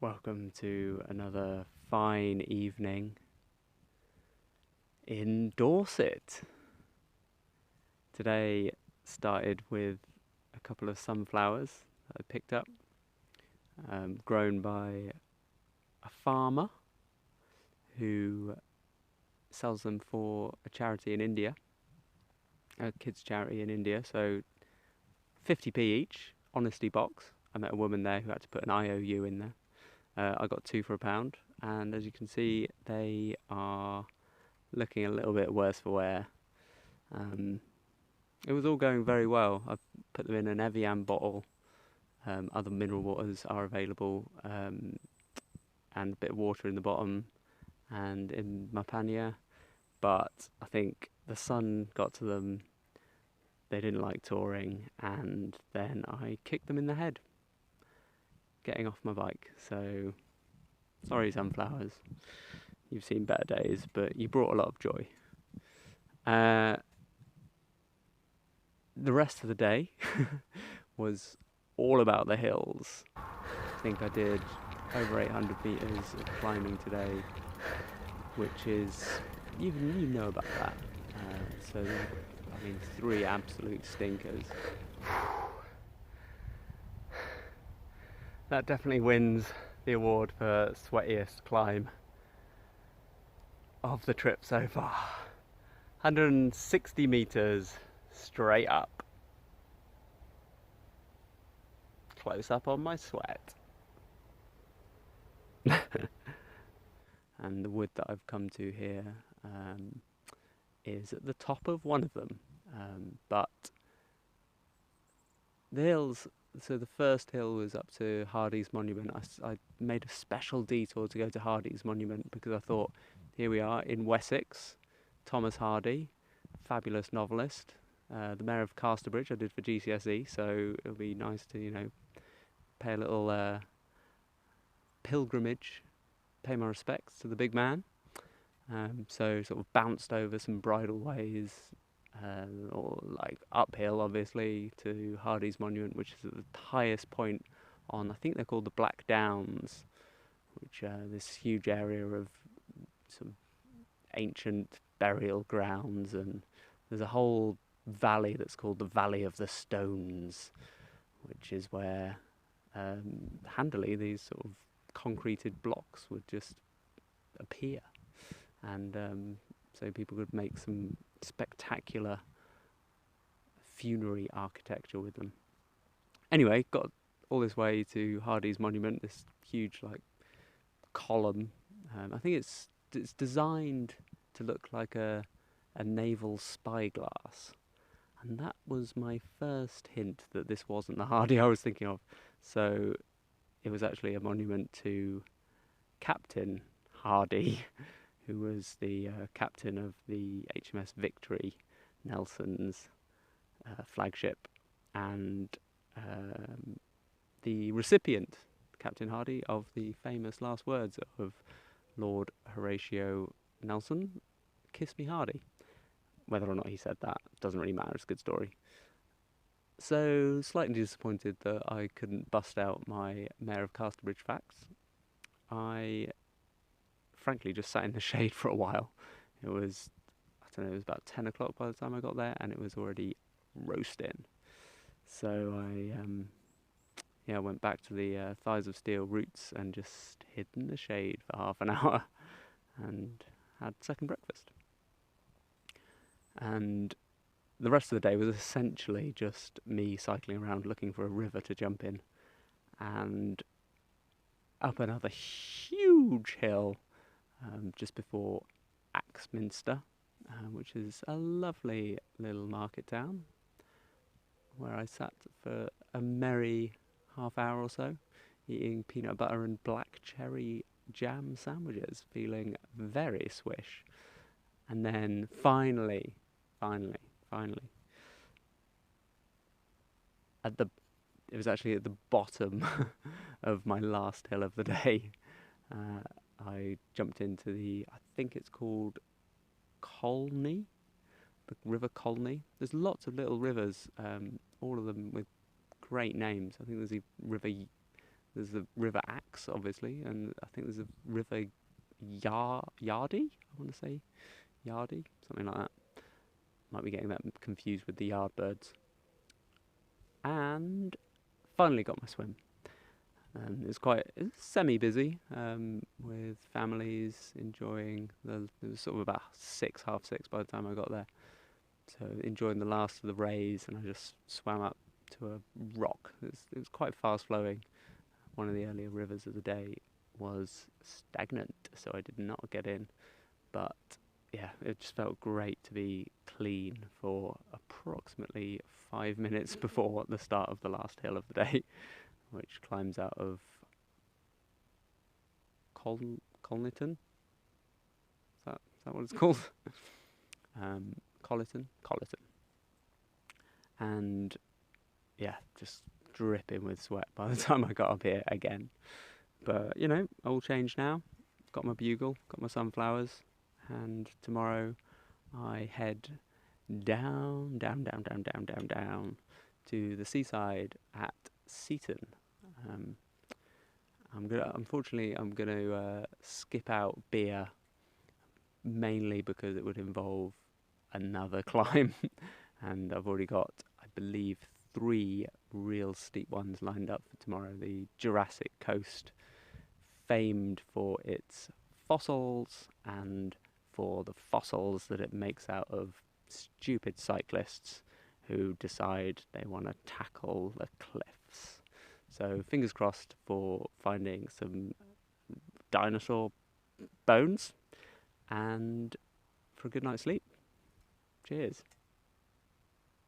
Welcome to another fine evening in Dorset. Today started with a couple of sunflowers that I picked up, grown by a farmer who sells them for a charity in India, a kids' charity in India, so 50p each, honesty box. I met a woman there who had to put an IOU in there. I got two for £1, and as you can see, they are looking a little bit worse for wear. It was all going very well. I put them in an Evian bottle. Other mineral waters are available, and a bit of water in the bottom and in my pannier. But I think the sun got to them. They didn't like touring, and then I kicked them in the head getting off my bike. So, sorry, sunflowers. You've seen better days, but you brought a lot of joy. The rest of the day was all about the hills. I think I did over 800 meters of climbing today, which is, you know about that. So, I mean, 3 absolute stinkers. That definitely wins the award for sweatiest climb of the trip so far. 160 meters straight up. Close up on my sweat. And the wood that I've come to here is at the top of one of them. But the hills, so the first hill was up to Hardy's Monument. I made a special detour to go to Hardy's Monument because I thought, here we are in Wessex, Thomas Hardy, fabulous novelist, the Mayor of Casterbridge I did for GCSE, so it'll be nice to, pay a little pilgrimage, pay my respects to the big man. So sort of bounced over some bridleways, or like uphill obviously to Hardy's Monument, which is at the highest point on, I think they're called the Black Downs, which this huge area of sort of ancient burial grounds, and there's a whole valley that's called the Valley of the Stones, which is where handily these sort of concreted blocks would just appear, and so people could make some spectacular funerary architecture with them. Anyway, got all this way to Hardy's Monument, this huge like column. I think it's designed to look like a naval spyglass, and that was my first hint that this wasn't the Hardy I was thinking of. So it was actually a monument to Captain Hardy, who was the captain of the HMS Victory, Nelson's flagship, and the recipient, Captain Hardy, of the famous last words of Lord Horatio Nelson, "Kiss me Hardy." Whether or not he said that doesn't really matter, it's a good story. So, slightly disappointed that I couldn't bust out my Mayor of Casterbridge facts. I frankly just sat in the shade for a while. It was, I don't know, it was about 10 o'clock by the time I got there, and it was already roasting. So I went back to the Thighs of Steel roots and just hid in the shade for half an hour and had second breakfast. And the rest of the day was essentially just me cycling around looking for a river to jump in, and up another huge hill just before Axminster, which is a lovely little market town, where I sat for a merry half hour or so, eating peanut butter and black cherry jam sandwiches, feeling very swish. And then finally, it was actually at the bottom of my last hill of the day. I jumped into I think it's called Colney, the River Colney. There's lots of little rivers, all of them with great names. I think there's a river There's the River Axe, obviously, and I think there's a River Yardie. I want to say Yardie, something like that. Might be getting that confused with the Yardbirds. And finally got my swim. It's semi-busy, with families enjoying it was sort of about 6, half 6 by the time I got there. So enjoying the last of the rays, and I just swam up to a rock. It was quite fast flowing. One of the earlier rivers of the day was stagnant, so I did not get in. But yeah, it just felt great to be clean for approximately 5 minutes before the start of the last hill of the day, which climbs out of Colniton. Is that what it's called? Colliton. And yeah, just dripping with sweat by the time I got up here again. But all changed now. Got my bugle, got my sunflowers, and tomorrow I head down to the seaside at Seaton. Unfortunately, I'm gonna skip out beer, mainly because it would involve another climb, and I've already got, I believe, 3 real steep ones lined up for tomorrow. The Jurassic Coast, famed for its fossils and for the fossils that it makes out of stupid cyclists who decide they want to tackle the cliffs. So fingers crossed for finding some dinosaur bones and for a good night's sleep. Cheers.